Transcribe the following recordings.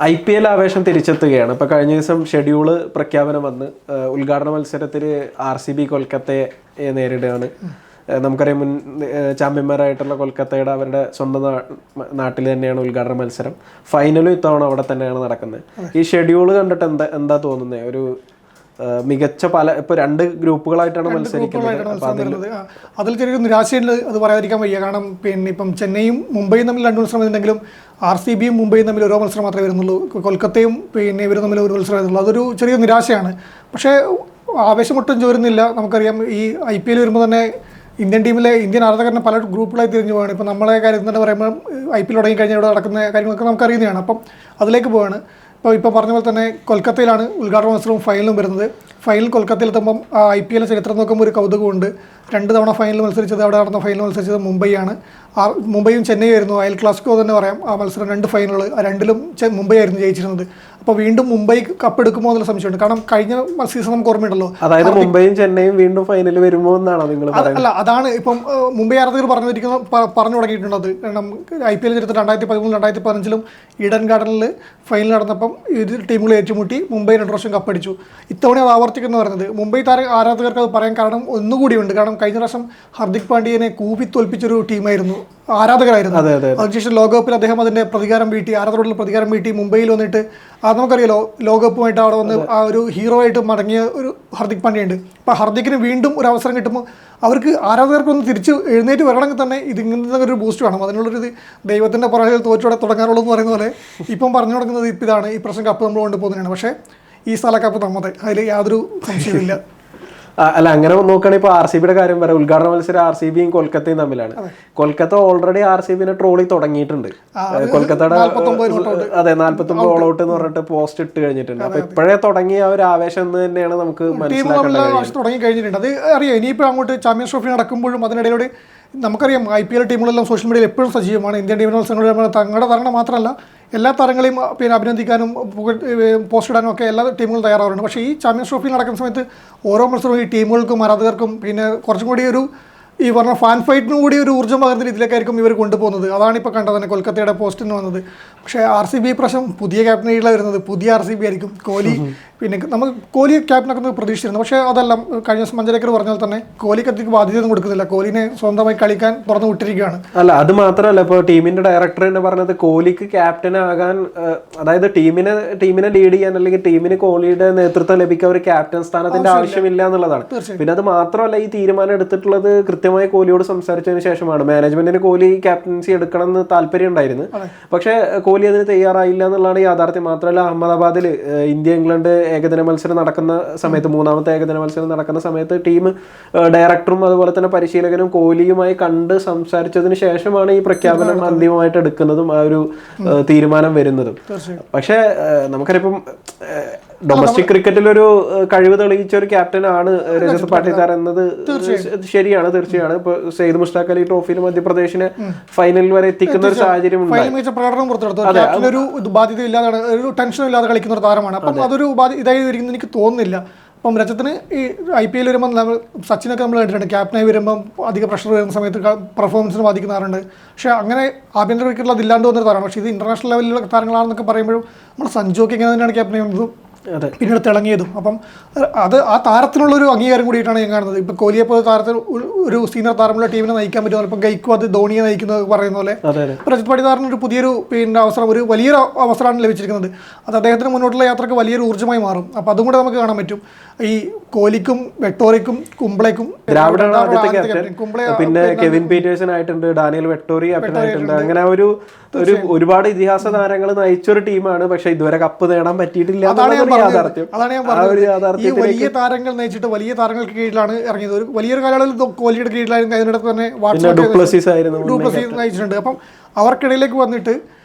IPL ആവേശം തിരിച്ചെത്തുകയാണ്. ഇപ്പോൾ കഴിഞ്ഞ ദിവസം ഷെഡ്യൂള് പ്രഖ്യാപനം വന്ന് ഉദ്ഘാടന മത്സരത്തിൽ RCB കൊൽക്കത്തയെ നേരിടുകയാണ്. നമുക്കറിയാം മുൻ ചാമ്പ്യന്മാരായിട്ടുള്ള കൊൽക്കത്തയുടെ അവരുടെ സ്വന്തം നാട്ടിൽ തന്നെയാണ് ഉദ്ഘാടന മത്സരം. ഫൈനലും ഇത്തവണ അവിടെ തന്നെയാണ് നടക്കുന്നത്. ഈ ഷെഡ്യൂള് കണ്ടിട്ട് എന്താ തോന്നുന്നത്? ഒരു മികച്ച ഇപ്പൊ രണ്ട് ഗ്രൂപ്പുകളായിട്ടാണ് മത്സരിക്കുന്നത്. അതിൽ ചെറിയൊരു നിരാശയുണ്ട്, അത് പറയാതിരിക്കാൻ വയ്യ. കാരണം പിന്നെ ഇപ്പം ചെന്നൈയും മുംബൈയും തമ്മിൽ 2 മത്സരം ഉണ്ടെങ്കിലും RCBയും മുംബൈയും തമ്മിൽ ഓരോ മത്സരം മാത്രമേ വരുന്നുള്ളൂ. കൊൽക്കത്തയും പിന്നെ ഇവരും തമ്മിൽ ഒരു മത്സരം വരുന്നുള്ളൂ. അതൊരു ചെറിയ നിരാശയാണ്. പക്ഷേ ആവേശം ഒട്ടും ചോരുന്നില്ല. നമുക്കറിയാം ഈ IPL വരുമ്പോൾ തന്നെ ഇന്ത്യൻ ആരാധകരനെ പല ഗ്രൂപ്പുകളായി തിരിഞ്ഞു പോവാണ്. ഇപ്പോൾ നമ്മളെ കാര്യം തന്നെ പറയുമ്പോൾ IPL തുടങ്ങി കഴിഞ്ഞാൽ ഇവിടെ നടക്കുന്ന കാര്യങ്ങളൊക്കെ നമുക്കറിയുന്നതാണ്. അപ്പം അതിലേക്ക് പോവാണ്. ഇപ്പോൾ പറഞ്ഞ പോലെ തന്നെ കൊൽക്കത്തയിലാണ് ഉദ്ഘാടന മത്സരവും ഫൈനലും വരുന്നത്. ഫൈനൽ കൊൽക്കത്തയിലെത്തുമ്പം IPL ചരിത്രം നോക്കുമ്പോൾ ഒരു കൗതുകമുണ്ട്. 2 തവണ ഫൈനൽ മത്സരിച്ചത്, അവിടെ നടന്ന ഫൈനൽ മത്സരിച്ചത് മുംബൈയാണ്. മുംബൈയും ചെന്നൈ ആയിരുന്നു. അയൽ ക്ലാസിക്കോ തന്നെ പറയാം. ആ മത്സരം 2 ഫൈനലുകൾ, 2ലും മുംബൈ ആയിരുന്നു ജയിച്ചിരുന്നത്. അപ്പോൾ വീണ്ടും മുംബൈ കപ്പ് എടുക്കുമോ എന്നുള്ള സംശയമുണ്ട്. കാരണം കഴിഞ്ഞ സീസൺ നമുക്ക് ഓർമ്മയുണ്ടല്ലോ, അതായത് മുംബൈയും ചെന്നൈയും വീണ്ടും ഫൈനലിൽ വരുമോ എന്നാണോ നിങ്ങൾ? അല്ല, അതാണ് ഇപ്പം മുംബൈ ആരാധകർ പറഞ്ഞു തുടങ്ങിയിട്ടുള്ളത്. കാരണം IPL ചരിത്രം 2013, 2015 ഈഡൻ ഗാർഡനിൽ ഫൈനൽ നടന്നപ്പം ഇരു ടീമുകൾ ഏറ്റുമുട്ടി മുംബൈ 2 പ്രാവശ്യം കപ്പടിച്ചു. ഇത്തവണ അത് ആവർത്തിക്കുന്നു പറയുന്നത് മുംബൈ ആരാധകർക്ക് അത് പറയാൻ കാരണം ഒന്നുകൂടിയുണ്ട്. കാരണം കഴിഞ്ഞ പ്രാവശ്യം ഹാർദിക് പാണ്ഡ്യനെ കൂപ്പി തോൽപ്പിച്ചൊരു ടീമായിരുന്നു, ആരാധകരായിരുന്നു. അതിനുശേഷം ലോകകപ്പിൽ അദ്ദേഹം അതിൻ്റെ പ്രതികാരം വീട്ടി, ആരാധകരോടുള്ള പ്രതികാരം വീട്ടി മുംബൈയിൽ വന്നിട്ട് നമുക്കറിയാലോ ലോകകപ്പുമായിട്ട് അവിടെ വന്ന് ആ ഒരു ഹീറോ ആയിട്ട് മടങ്ങിയ ഒരു ഹാർദിക് പാണ്ഡ്യ ഉണ്ട്. അപ്പോൾ ഹാർദിക്കിന് വീണ്ടും ഒരു അവസരം കിട്ടുമ്പോൾ അവർക്ക് ആരാധകർക്കൊന്ന് തിരിച്ച് എഴുന്നേറ്റ് വരണമെങ്കിൽ തന്നെ ഇതിങ്ങനത്തെ ഒരു ബൂസ്റ്റ് വേണം. അതിനുള്ളൊരു ദൈവത്തിൻ്റെ പുറകിൽ തോറ്റോടെ തുടങ്ങാറുള്ളൂ എന്ന് പറയുന്ന പോലെ ഇപ്പം പറഞ്ഞു തുടങ്ങുന്നത് ഇപ്പം ഇതാണ്. ഈ പ്രശ്നം കപ്പ് നമ്മൾ കൊണ്ടുപോകുന്നതാണ്. പക്ഷേ ഈ സ്ഥല കപ്പ് നമ്മതെ, അതിൽ യാതൊരു സംശയമില്ല. അല്ല, അങ്ങനെ നോക്കുകയാണെങ്കിൽ ഇപ്പോൾ RCBയുടെ കാര്യം പറയാം. ഉദ്ഘാടന മത്സരം RCBയും കൊൽക്കത്തയും തമ്മിലാണ്. കൊൽക്കത്ത ഓൾറെഡി RCBനെ ട്രോളി തുടങ്ങിയിട്ടുണ്ട്. കൊൽക്കത്തയുടെ 49 ഓൾ ഔട്ട് എന്ന് പറഞ്ഞിട്ട് പോസ്റ്റ് ഇട്ട് കഴിഞ്ഞിട്ടുണ്ട്. അപ്പൊ ഇപ്പോഴേ തുടങ്ങിയ ഒരു ആവേശം എന്ന് തന്നെയാണ് നമുക്ക് മനസ്സിലാക്കേണ്ടത്. തുടങ്ങി കഴിഞ്ഞിട്ടുണ്ട്. അത് അറിയാം. ഇനിയിപ്പോൾ അങ്ങോട്ട് ചാമ്പ്യൻസ് ട്രോഫി നടക്കുമ്പോഴും അതിനിടയിലൂടെ നമുക്കറിയാം IPL ടീമുകളെല്ലാം സോഷ്യൽ മീഡിയയിൽ എപ്പോഴും സജീവമാണ്. ഇന്ത്യൻ ടീമിന് മത്സരങ്ങൾ തങ്ങളുടെ തരണം മാത്രമല്ല എല്ലാ താരങ്ങളെയും അഭിനന്ദിക്കാനും പോസ്റ്റ് ഇടാനും ഒക്കെ എല്ലാ ടീമുകളും തയ്യാറാറുണ്ട്. പക്ഷേ ഈ ചാമ്പ്യൻസ് ട്രോഫിയിൽ നടക്കുന്ന സമയത്ത് ഓരോ മത്സരവും ഈ ടീമുകൾക്കും ആരാധകർക്കും പിന്നെ കുറച്ചും കൂടി ഒരു ഈ പറഞ്ഞ ഫാൻ ഫൈറ്റിനും കൂടി ഒരു ഊർജ്ജം പകർന്ന രീതിയിലേക്കായിരിക്കും ഇവർ കൊണ്ടുപോകുന്നത്. അതാണ് ഇപ്പോൾ കണ്ടത് തന്നെ കൊൽക്കത്തയുടെ പോസ്റ്റിന് വന്നത്. പക്ഷേ RCB പ്രാവശ്യം പുതിയ ക്യാപ്റ്റനായിട്ടാണ് വരുന്നത്. പുതിയ RCB ആയിരിക്കും. കോഹ്ലി പിന്നെ നമുക്ക് കോഹ്ലി ക്യാപ്റ്റനാക്കുന്നത് പ്രതീക്ഷിച്ചിരുന്നു. പക്ഷേ അതെല്ലാം കഴിഞ്ഞ ദിവസം മഞ്ജരേക്കർ പറഞ്ഞാൽ തന്നെ കോഹ്ലിക്ക് അധികം ബാധ്യതയൊന്നും കൊടുക്കുന്നില്ല. കോഹ്ലിനെ സ്വന്തമായി കളിക്കാൻ തുറന്നു വിട്ടിരിക്കുകയാണ്. അല്ല, അത് മാത്രമല്ല, ഇപ്പോൾ ടീമിന്റെ ഡയറക്ടർ തന്നെ പറഞ്ഞത് കോഹ്ലിക്ക് ക്യാപ്റ്റൻ ആകാൻ, അതായത് ടീമിനെ ലീഡ് ചെയ്യാൻ അല്ലെങ്കിൽ ടീമിന് കോഹ്ലിയുടെ നേതൃത്വം ലഭിക്കാൻ ഒരു ക്യാപ്റ്റൻ സ്ഥാനത്തിന്റെ ആവശ്യമില്ല എന്നുള്ളതാണ്. പിന്നെ അത് മാത്രമല്ല, ഈ തീരുമാനം എടുത്തിട്ടുള്ളത് കൃത്യമായി കോഹ്ലിയോട് സംസാരിച്ചതിന് ശേഷമാണ്. മാനേജ്മെന്റിന് കോഹ്ലി ക്യാപ്റ്റൻസി എടുക്കണം എന്ന് താല്പര്യം ഉണ്ടായിരുന്നു. പക്ഷേ കോഹ്ലി അതിന് തയ്യാറായില്ല എന്നുള്ളതാണ് യാഥാർത്ഥ്യം. മാത്രമല്ല, അഹമ്മദാബാദിൽ ഇന്ത്യ ഇംഗ്ലണ്ട് ഏകദിന മത്സരം നടക്കുന്ന സമയത്ത്, 3ാമത്തെ ഏകദിന മത്സരം നടക്കുന്ന സമയത്ത് ടീം ഡയറക്ടറും അതുപോലെ തന്നെ പരിശീലകനും കോഹ്ലിയുമായി കണ്ട് സംസാരിച്ചതിന് ശേഷമാണ് ഈ പ്രഖ്യാപനം അന്തിമമായിട്ട് എടുക്കുന്നതും ആ ഒരു തീരുമാനം വരുന്നതും. പക്ഷേ നമുക്കറിയാം ഡൊമസ്റ്റിക് ക്രിക്കറ്റിൽ ഒരു കഴിവ് തെളിയിച്ച ഒരു ക്യാപ്റ്റനാണ് രജത് പാട്ടിദാർ എന്നത് ശരിയാണ്, തീർച്ചയാണ്. ഇപ്പൊ സെയ്ദ് മുഷ്താഖ് അലി ട്രോഫിയിൽ മധ്യപ്രദേശിനെ ഫൈനലിൽ വരെ എത്തിക്കുന്ന ഒരു സാഹചര്യം പ്രകടനം പുറത്തെടുത്തു. ഒരു ബാധ്യത ഇല്ലാതെ, ഒരു ടെൻഷൻ ഇല്ലാതെ കളിക്കുന്ന ഒരു താരമാണ്. അപ്പം അതൊരു ഇതായി ഇരിക്കുന്ന എനിക്ക് തോന്നുന്നില്ല. അപ്പം രജത്തിന് ഈ IPL വരുമ്പോൾ സച്ചിനൊക്കെ നമ്മൾ കണ്ടിട്ടുണ്ട്, ക്യാപ്റ്റനായി വരുമ്പം അധികം പ്രഷർ വരുന്ന സമയത്ത് പെർഫോമൻസിന് ബാധിക്കുന്നവരുണ്ട്. പക്ഷേ അങ്ങനെ ആഭ്യന്തര ക്രിക്കറ്റിൽ അതില്ലാണ്ട് വന്നൊരു താരമാണ്. പക്ഷേ ഇത് ഇന്റർനാഷണൽ ലെവലിലുള്ള താരങ്ങളാണെന്നൊക്കെ പറയുമ്പോഴും നമ്മൾ സഞ്ജുവൊക്കെ ഇങ്ങനെ തന്നെയാണ് ക്യാപ്റ്റനായി വന്നതും പിന്നീട് തിളങ്ങിയതും. അപ്പം അത് ആ താരത്തിനുള്ളൊരു അംഗീകാരം കൂടിയിട്ടാണ് ഞാൻ കാണുന്നത്. ഇപ്പോൾ കോഹ്ലിയെ പോലെ താരത്തിൽ ഒരു സീനിയർ താരമുള്ള ടീമിനെ നയിക്കാൻ പറ്റുമോ? ഇപ്പം ഗൈക്വാദ് ധോണിയെ നയിക്കുന്നത് പറയുന്ന പോലെ രജത് പാട്ടിദാറിന് ഒരു പുതിയൊരു അവസരം, ഒരു വലിയൊരു അവസരമാണ് ലഭിച്ചിരിക്കുന്നത്. അത് അദ്ദേഹത്തിന് മുന്നോട്ടുള്ള യാത്രക്ക് വലിയൊരു ഊർജ്ജമായി മാറും. അപ്പം അതും കൂടെ നമുക്ക് കാണാൻ പറ്റും. ഈ കോഹ്ലിക്കും വെട്ടോറിക്കും കുംബ്ലയ്ക്കും, പിന്നെ കെവിൻ പീറ്റേഴ്സൺ ആയിട്ടുണ്ട്, ഡാനിയൽ വെട്ടോറി ക്യാപ്റ്റൻ ആയിട്ടുണ്ട്. അങ്ങനെ ഒരുപാട് ഇതിഹാസ താരങ്ങൾ നയിച്ചൊരു ടീമാണ്. പക്ഷെ ഇതുവരെ കപ്പ് നേടാൻ പറ്റിയിട്ടില്ല. അതാണ് ഞാൻ പറഞ്ഞത്. ഈ വലിയ താരങ്ങൾ നയിച്ചിട്ട് വലിയ താരങ്ങൾക്ക് കീഴിലാണ് ഇറങ്ങിയത്. ഒരു വലിയൊരു കാലയളവിൽ കോഹ്ലിയുടെ കീഴിലായിരുന്നു. അതിനിടത്ത് തന്നെ ഡുപ്ലസീസ് നയിച്ചിട്ടുണ്ട്. അപ്പം അവർക്കിടയിലേക്ക് വന്നിട്ട്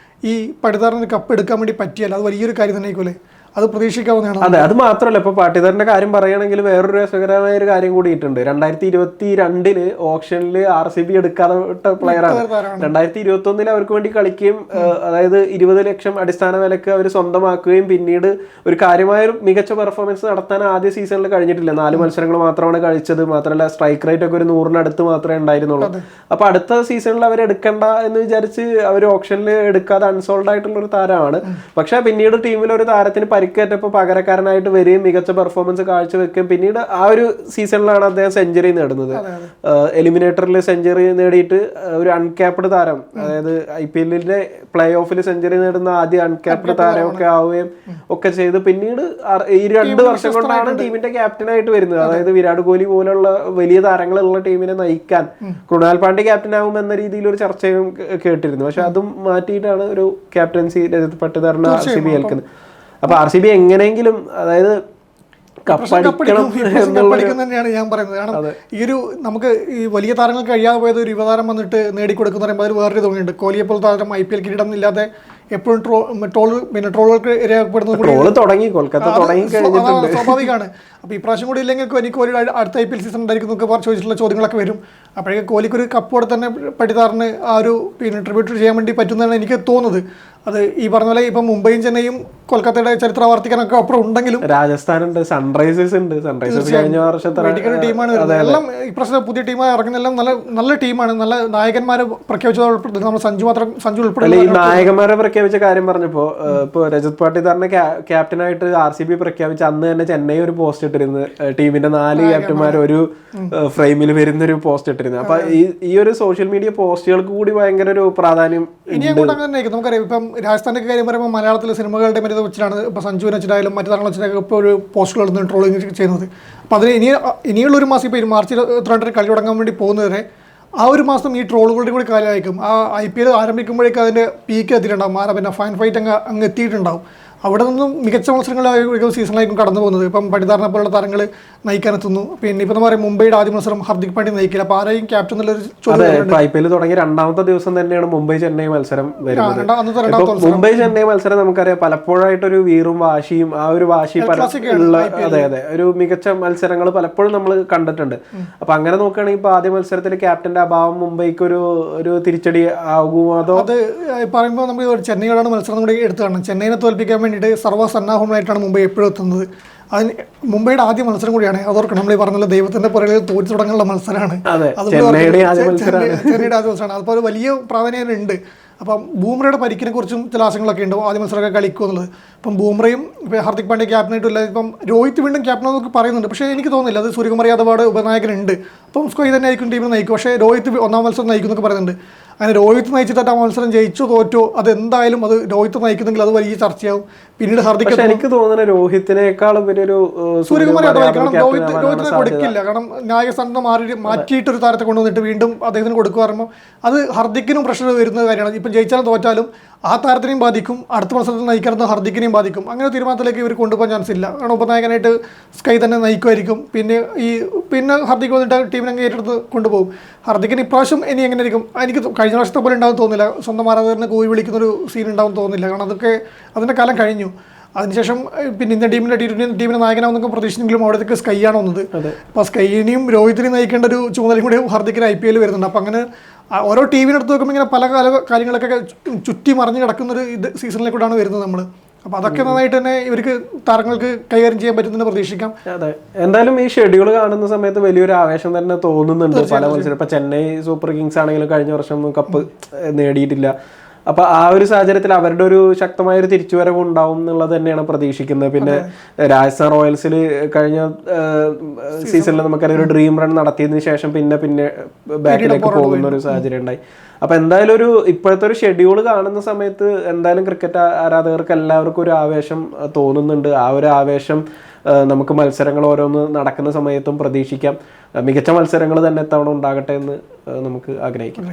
ഈ പടിതാറിന് കപ്പ് എടുക്കാൻ വേണ്ടി പറ്റിയല്ല, അത് വലിയൊരു കാര്യം തന്നെ ആയിക്കോലെ. അത് പ്രതീക്ഷിക്കാവുന്നതാണ്. അതെ, അത് മാത്രമല്ല ഇപ്പൊ പാട്ടിദാറിന്റെ കാര്യം പറയുകയാണെങ്കിൽ വേറൊരു രസകരമായ ഒരു കാര്യം കൂടിയിട്ടുണ്ട്. 2022 ഓപ്ഷനിൽ RCB എടുക്കാതെ വിട്ട പ്ലെയറാണ്. 2021 അവർക്ക് വേണ്ടി കളിക്കുകയും അതായത് 20 ലക്ഷം അടിസ്ഥാന വിലക്ക് അവർ സ്വന്തമാക്കുകയും പിന്നീട് ഒരു കാര്യമായ ഒരു മികച്ച പെർഫോമൻസ് നടത്താൻ ആദ്യ സീസണിൽ കഴിഞ്ഞിട്ടില്ല. 4 മത്സരങ്ങൾ മാത്രമാണ് കളിച്ചത്. മാത്രമല്ല സ്ട്രൈക്ക് റേറ്റ് ഒക്കെ ഒരു 100-ന് മാത്രമേ ഉണ്ടായിരുന്നുള്ളൂ. അപ്പൊ അടുത്ത സീസണിൽ അവർ എടുക്കണ്ട എന്ന് വിചാരിച്ച് അവർ ഓപ്ഷനിൽ എടുക്കാതെ അൺസോൾഡ് ആയിട്ടുള്ള ഒരു താരമാണ്. പക്ഷെ പിന്നീട് ടീമിൽ ഒരു താരത്തിന് പരിക്കേറ്റപ്പോൾ പകരക്കാരനായിട്ട് വരികയും മികച്ച പെർഫോമൻസ് കാഴ്ചവെക്കുകയും പിന്നീട് ആ ഒരു സീസണിലാണ് അദ്ദേഹം സെഞ്ചുറി നേടുന്നത്. എലിമിനേറ്ററിൽ സെഞ്ചുറി നേടിയിട്ട് ഒരു അൺക്യാപ്ഡ് താരം, അതായത് IPL-ന്റെ പ്ലേ ഓഫിൽ സെഞ്ചുറി നേടുന്ന ആദ്യ അൺക്യാപ്ഡ് താരമൊക്കെ ആവുകയും ഒക്കെ ചെയ്ത് പിന്നീട് ഈ 2 വർഷം കൊണ്ടാണ് ടീമിന്റെ ക്യാപ്റ്റനായിട്ട് വരുന്നത്. അതായത് വിരാട് കോഹ്ലി പോലുള്ള വലിയ താരങ്ങളുള്ള ടീമിനെ നയിക്കാൻ കൃണാൽ പാണ്ഡ്യ ക്യാപ്റ്റൻ ആവും എന്ന രീതിയിൽ ഒരു ചർച്ചയും കേട്ടിരുന്നു. പക്ഷെ അതും മാറ്റിയിട്ടാണ് ഒരു ക്യാപ്റ്റൻസി രജത് പട്ടിദാറിന് RCB ഏൽക്കുന്നത്. അപ്പൊ RCB എങ്ങനെയെങ്കിലും അതായത് തന്നെയാണ് ഞാൻ പറയുന്നത്. കാരണം ഈ ഒരു നമുക്ക് ഈ വലിയ താരങ്ങൾക്ക് കഴിയാതെ പോയത് ഒരു യുവതാരം വന്നിട്ട് നേടിക്കൊടുക്കുന്ന പറയുമ്പോൾ അതിൽ വേറൊരു തോന്നിയുണ്ട്. കോഹ്ലിയെ പോലെ താരം IPL കിരീടം ഇല്ലാതെ എപ്പോഴും ട്രോളുകൾക്ക് ഇരയാക്കപ്പെടുന്നത് സ്വാഭാവികമാണ്. അപ്പോൾ ഇപ്രാവശ്യം കൂടി ഇല്ലെങ്കിൽ എനിക്ക് കോഹ്ലിയുടെ അടുത്ത IPL സീസൺ ഉണ്ടായിരിക്കും എന്നൊക്കെ ചോദിച്ചിട്ടുള്ള ചോദ്യങ്ങളൊക്കെ വരും. അപ്പോഴേക്കും കോഹ്ലിക്ക് ഒരു കപ്പോടെ തന്നെ പട്ടിദാറിന് ആ ഒരു ട്രിബ്യൂട്ട് ചെയ്യാൻ വേണ്ടി പറ്റുന്നതാണ് എനിക്ക് തോന്നുന്നത്. അത് ഈ പറഞ്ഞ പോലെ ഇപ്പം മുംബൈയും ചെന്നൈയും കൊൽക്കത്തയുടെ ചരിത്രം ആവർത്തിക്കാനൊക്കെ അപ്പുറം ഉണ്ടെങ്കിലും രാജസ്ഥാനുണ്ട്, സൺറൈസേഴ്സ് ഉണ്ട്. സൺറൈസേഴ്സ് കഴിഞ്ഞ വർഷത്തെ ടീമാണ്. എല്ലാം ഇപ്രാവശ്യം പുതിയ ടീമായി ഇറങ്ങുന്നെല്ലാം നല്ല ടീമാണ്. നല്ല നായകന്മാരെ പ്രഖ്യാപിച്ചത് നമ്മൾ സഞ്ജു ഉൾപ്പെടെ ഈ നായകന്മാരെ പ്രഖ്യാപിച്ച കാര്യം പറഞ്ഞപ്പോ ഇപ്പൊ രജത് പാട്ടിദാറിനെ ക്യാപ്റ്റനായിട്ട് RCB പ്രഖ്യാപിച്ച അന്ന് തന്നെ ചെന്നൈ ഒരു പോസ്റ്റ് ഇട്ടിരുന്നു. ടീമിന്റെ 4 ക്യാപ്റ്റന്മാർ ഒരു ഫ്രെയിമിൽ വരുന്ന ഒരു പോസ്റ്റ് ഇട്ടിരുന്നു. അപ്പൊ ഈ ഒരു സോഷ്യൽ മീഡിയ പോസ്റ്റുകൾക്ക് കൂടി ഭയങ്കര ഒരു പ്രാധാന്യം നമുക്കറിയാം. ഇപ്പം രാജസ്ഥാന്റെ കാര്യം പറയുമ്പോൾ മലയാളത്തിലെ സിനിമകളുടെ മര്യാദ വെച്ചിട്ടാണ് ഇപ്പോൾ സഞ്ജുവിനെ വെച്ചിട്ടായാലും മറ്റു താരങ്ങളെ വെച്ചിട്ടൊക്കെ ഇപ്പോൾ ഒരു പോസ്റ്റുകൾ എടുത്ത് ട്രോളിങ് ചെയ്യുന്നത്. അപ്പോൾ അതിന് ഇനിയുള്ളൊരു മാസം ഇപ്പോൾ മാർച്ച് 22 കളി തുടങ്ങാൻ വേണ്ടി പോകുന്നവരെ ആ ഒരു മാസം ഈ ട്രോളുകളുടെ കൂടി കാലമായിരിക്കും. ആ IPL ആരംഭിക്കുമ്പോഴേക്കും അതിൻ്റെ പീക്ക് എത്തിയിട്ടുണ്ടാകും. പിന്നെ ഫൈൻ ഫൈറ്റ് അങ്ങ് എത്തിയിട്ടുണ്ടാവും. അവിടെ നിന്നും മികച്ച മത്സരങ്ങളായിരിക്കും സീസണിലായിരിക്കും കടന്നു പോകുന്നത്. ഇപ്പം പട്ടിദാറിനെ പോലുള്ള താരങ്ങൾ നയിക്കാനെത്തുന്നു. പിന്നെ ഇപ്പം പറയാം മുംബൈയുടെ ആദ്യ മത്സരം ഹർദിക് പാണ്ഡ്യ നയിക്കില്ല. അപ്പോൾ ആരെയും ക്യാപ്റ്റൻ എന്നുള്ളൊരു ചോദ്യം. IPL തുടങ്ങിയ 2ാമത്തെ ദിവസം തന്നെയാണ് മുംബൈ ചെന്നൈ മത്സരം വരുന്നത്. മുംബൈ ചെന്നൈ മത്സരം നമുക്കറിയാം പലപ്പോഴായിട്ടൊരു വീറും വാശിയും ആ ഒരു വാശി ഉള്ള അതെ ഒരു മികച്ച മത്സരങ്ങൾ പലപ്പോഴും നമ്മൾ കണ്ടിട്ടുണ്ട്. അപ്പൊ അങ്ങനെ നോക്കുകയാണെങ്കിൽ ഇപ്പൊ ആദ്യ മത്സരത്തിൽ ക്യാപ്റ്റന്റെ അഭാവം മുംബൈക്ക് ഒരു തിരിച്ചടി ആകുമോ? അതോ അത് പറയുമ്പോൾ നമ്മൾ ചെന്നൈയോടാണ് മത്സരം കൂടി എടുത്തു കാണണം. ചെന്നൈനെ തോൽപ്പിക്കാൻ വേണ്ടിയിട്ട് സർവ്വസന്നാഹമായിട്ടാണ് മുംബൈ എപ്പോഴും എത്തുന്നത്. അതിന് മുംബൈയുടെ ആദ്യ മത്സരം കൂടിയാണ്. അതോർക്കണം നമ്മൾ ഈ പറഞ്ഞ ദൈവത്തിന്റെ പുറകിൽ തോറ്റു തുടങ്ങാനുള്ള മത്സരമാണ്. ചെന്നൈയുടെ ആദ്യ മത്സരമാണ്. അതിപ്പോൾ ഒരു വലിയ പ്രാധാന്യം ഉണ്ട്. അപ്പം ബൂമ്രയുടെ പരിക്കിനെ കുറിച്ചും ചില ആശങ്കകളൊക്കെ ഉണ്ട്. ആദ്യ മത്സരമൊക്കെ കളിക്കും എന്നുള്ളത്. ഇപ്പം ബൂമ്രയും ഇപ്പം ഹർദിക് പാണ്ഡ്യ ക്യാപ്റ്റനായിട്ടില്ല. ഇപ്പം രോഹിത് വീണ്ടും ക്യാപ്റ്റനെന്നൊക്കെ പറയുന്നുണ്ട്. പക്ഷേ എനിക്ക് തോന്നുന്നില്ല. അത് സൂര്യകുമാർ യാദവ് ഉപനായകനുണ്ട്. അപ്പം സ്കോയി തന്നെ ആയിരിക്കും ടീമിനെ നയിക്കും. പക്ഷേ രോഹിത് 1ാം മത്സരം നയിക്കും എന്നൊക്കെ പറയുന്നുണ്ട്. അങ്ങനെ രോഹിത് നയിച്ചിട്ട് ആ മത്സരം ജയിച്ചോ തോറ്റോ അതെന്തായാലും അത് രോഹിത് നയിക്കുന്നെങ്കിൽ അത് വലിയ ചർച്ചയാവും. പിന്നീട് ഹർദിക് എനിക്ക് തോന്നുന്നത് രോഹിത്തിനേക്കാളും ഒരു സൂര്യകുമാർ യാദവ്. കാരണം രോഹിത്തിനെ കൊടുക്കില്ല. കാരണം നായക സ്ഥാനത്ത് മാറ്റിയിട്ടൊരു താരത്തെ കൊണ്ടുവന്നിട്ട് വീണ്ടും അദ്ദേഹത്തിന് കൊടുക്കുക പറയുമ്പോൾ അത് ഹർദിക്കിനും പ്രഷർ വരുന്ന കാര്യമാണ്. ഇപ്പം ജയിച്ചാലും തോറ്റാലും ആ താരത്തിനെയും ബാധിക്കും. അടുത്ത മത്സരത്തിൽ നയിക്കുന്നത് ഹർദിക്കിനെയും ബാധിക്കും. അങ്ങനെ തീരുമാനത്തിലേക്ക് ഇവർ കൊണ്ടുപോകാൻ ചാൻസ് ഇല്ല. കാരണം ഉപനായകനായിട്ട് സ്കൈ തന്നെ നയിക്കുമായിരിക്കും. പിന്നെ ഹർദിക്ക് വന്നിട്ട് ടീമിനെ ഏറ്റെടുത്ത് കൊണ്ടുപോകും. ഹർദിക്കിന് ഇപ്രാവശ്യം ഇനി എങ്ങനെ ആയിരിക്കും എനിക്ക് കഴിഞ്ഞ വർഷത്തെ പോലെ ഉണ്ടാവും തോന്നില്ല. സ്വന്തം ആരാധകരനെ കൂവി വിളിക്കുന്നൊരു സീൻ ഉണ്ടാവും തോന്നില്ല. കാരണം അതിൻ്റെ കാലം കഴിഞ്ഞു. അതിനുശേഷം പിന്നെ ഇന്ത്യൻ ടീമിന്റെ നായകനാവുന്നൊക്കെ പ്രതീക്ഷിച്ചെങ്കിലും അവിടത്തേക്ക് സ്കൈ ആണ് വന്നത്. അപ്പോൾ സ്കൈനെയും രോഹിത്തിനെയും നയിക്കേണ്ട ഒരു ചുമതലയും കൂടി ഹർദിക്കിന് IPL വരുന്നുണ്ട്. അപ്പം അങ്ങനെ ഓരോ ടീമിനെടുത്ത് നോക്കുമ്പോൾ ഇങ്ങനെ പല കാര്യങ്ങളൊക്കെ ചുറ്റി മറിഞ്ഞ് കിടക്കുന്നൊരു സീസണിലേക്കൂടാണ് വരുന്നത് നമ്മൾ. അപ്പോൾ അതൊക്കെ നന്നായിട്ട് തന്നെ ഇവർക്ക് താരങ്ങൾക്ക് കൈകാര്യം ചെയ്യാൻ പറ്റുമെന്ന് പ്രതീക്ഷിക്കാം. അതെ, എന്തായാലും ഈ ഷെഡ്യൂൾ കാണുന്ന സമയത്ത് വലിയൊരു ആവേശം തന്നെ തോന്നുന്നുണ്ട്. പല മത്സരം ഇപ്പൊ ചെന്നൈ സൂപ്പർ കിങ്സ് ആണെങ്കിലും കഴിഞ്ഞ വർഷം കപ്പ് നേടിയിട്ടില്ല. അപ്പൊ ആ ഒരു സാഹചര്യത്തിൽ അവരുടെ ഒരു ശക്തമായ ഒരു തിരിച്ചുവരവ് ഉണ്ടാവും എന്നുള്ളത് തന്നെയാണ് പ്രതീക്ഷിക്കുന്നത്. പിന്നെ രാജസ്ഥാൻ റോയൽസിൽ കഴിഞ്ഞ സീസണിൽ നമുക്കറിയാം ഒരു ഡ്രീം റൺ നടത്തിയതിനു ശേഷം പിന്നെ ബാക്കിലേക്ക് പോകുന്ന ഒരു സാഹചര്യം ഉണ്ടായി. അപ്പൊ എന്തായാലും ഇപ്പോഴത്തെ ഒരു ഷെഡ്യൂൾ കാണുന്ന സമയത്ത് എന്തായാലും ക്രിക്കറ്റ് ആരാധകർക്ക് എല്ലാവർക്കും ഒരു ആവേശം തോന്നുന്നുണ്ട്. ആ ഒരു ആവേശം നമുക്ക് മത്സരങ്ങൾ ഓരോന്ന് നടക്കുന്ന സമയത്തും പ്രതീക്ഷിക്കാം. മികച്ച മത്സരങ്ങൾ തന്നെ എത്തവണ ഉണ്ടാകട്ടെ എന്ന് നമുക്ക് ആഗ്രഹിക്കാം.